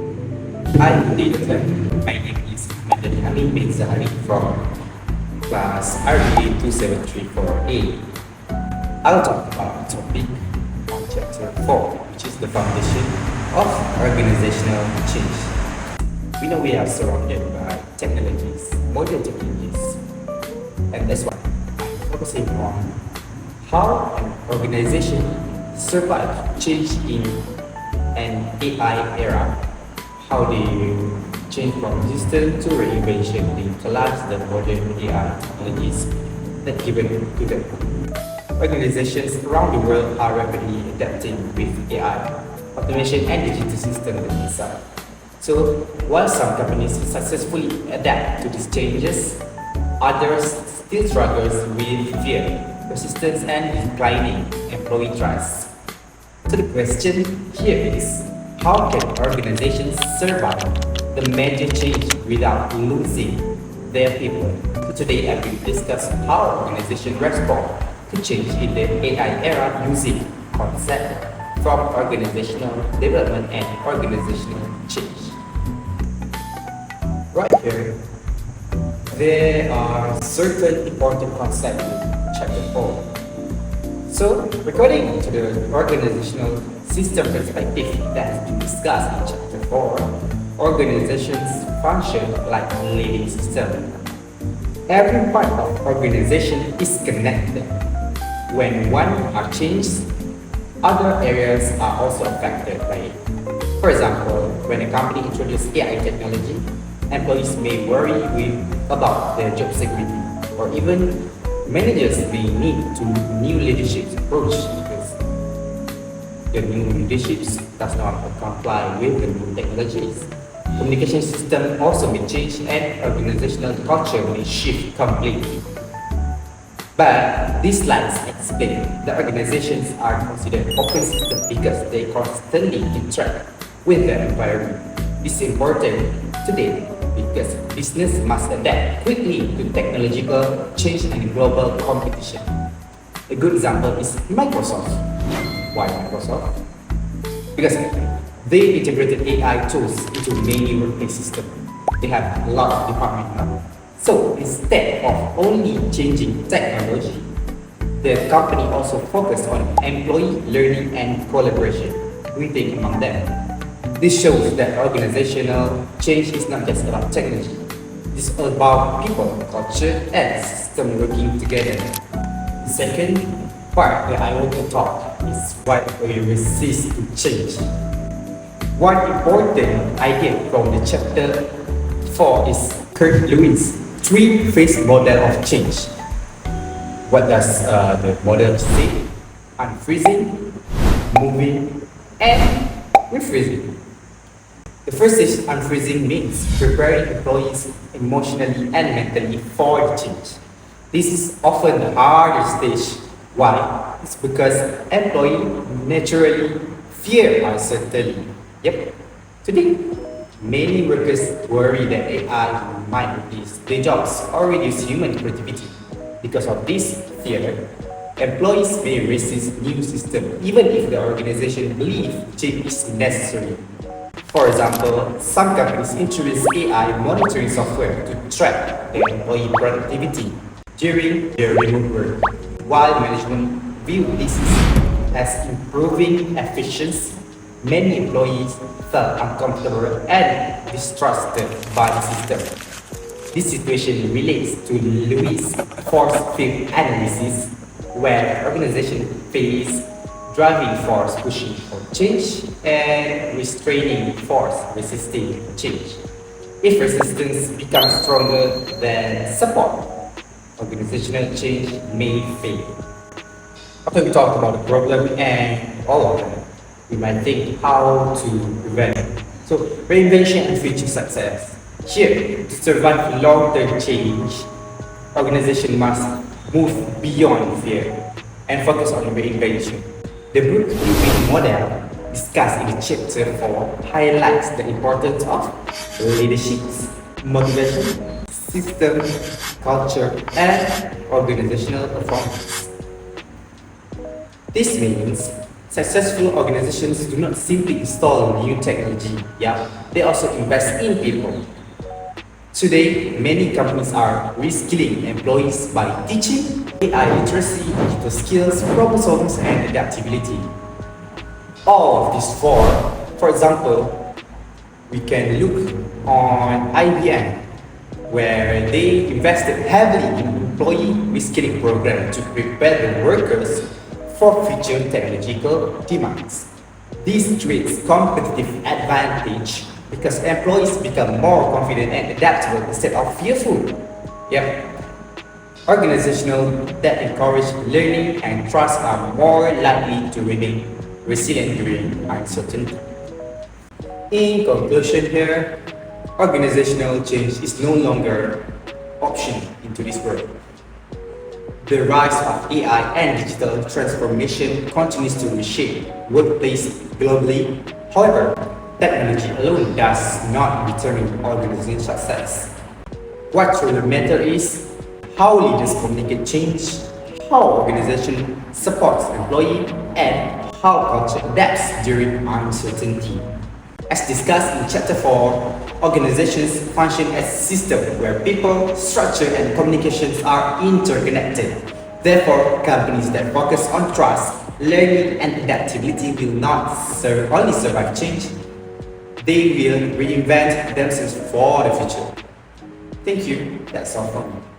Hi, good day. My name is Hamid bin Zahari from class RDA 2734A. I'll talk about the topic on chapter 4, which is the foundation of organizational change. We know we are surrounded by technologies, modern technologies, and that's why I'm focusing on how an organization survive change in an AI era. How they change from resistance to reinvention. They utilize the modern AI technologies that given to them. Organizations around the world are rapidly adapting with AI, automation, and digital systems inside. So, while some companies successfully adapt to these changes, others still struggle with fear, resistance, and declining employee trust. So the question here is, how can organizations survive the major change without losing their people? So today I will discuss how organizations respond to change in the AI era using concepts from organizational development and organizational change. Right here, there are certain important concepts in chapter 4. So, according to the organizational system perspective that has been discussed in chapter 4, organizations function like a living system. Every part of organization is connected. When one are changed, other areas are also affected by it. For example, when a company introduces AI technology, employees may worry about their job security, or even managers may need to new leadership approach because the new leadership does not comply with the new technologies. Communication system also may change and organizational culture may shift completely. But these slides explain that organizations are considered open systems because they constantly interact with their environment. This is important today because business must adapt quickly to technological change and global competition. A good example is Microsoft. Why Microsoft? Because they integrated AI tools into many workplace systems. They have a lot of departments now. So instead of only changing technology, the company also focused on employee learning and collaboration, breathing among them. This shows that organizational change is not just about technology. It's all about people, culture, and system working together. The second part that I want to talk is why we resist to change. One important idea from the chapter 4 is Kurt Lewis' three-phase model of change. What does the model say? Unfreezing, moving, and refreezing. The first is unfreezing means preparing employees emotionally and mentally for the change. This is often the hardest stage. Why? It's because employees naturally fear uncertainty. Yep. Today, many workers worry that AI might replace their jobs or reduce human creativity. Because of this fear, employees may resist new systems even if the organization believes change is necessary. For example, some companies introduce AI monitoring software to track their employee productivity during their remote work, while management view this as improving efficiency. Many employees felt uncomfortable and distrusted by the system. This situation relates to Lewis' force field analysis, where organizations face driving force pushing for change and restraining force resisting change. If resistance becomes stronger than support, organizational change may fail. After we talk about the problem and all of them, we might think how to prevent it. So, reinvention and future success. Here, to survive long-term change, organization must move beyond fear and focus on reinvention. The blueprint model discussed in chapter 4 highlights the importance of leadership, motivation, system, culture, and organizational performance. This means Successful organizations do not simply install new technology, they also invest in people. Today, many companies are reskilling employees by teaching AI literacy, digital skills, problem solving, and adaptability. All of these for example, we can look on IBM, where they invested heavily in employee reskilling program to prepare the workers for future technological demands. This creates competitive advantage because employees become more confident and adaptable instead of fearful. Yep. Organizational that encourage learning and trust are more likely to remain resilient during uncertainty. In conclusion here, organizational change is no longer optional in today's world. The rise of AI and digital transformation continues to reshape workplace globally. However, technology alone does not determine organizational success. What truly matters is how leaders communicate change, how organization supports employees, and how culture adapts during uncertainty. As discussed in Chapter 4, organizations function as systems where people, structure, and communications are interconnected. Therefore, companies that focus on trust, learning, and adaptability will not only survive change, they will reinvent themselves for the future. Thank you. That's all from me.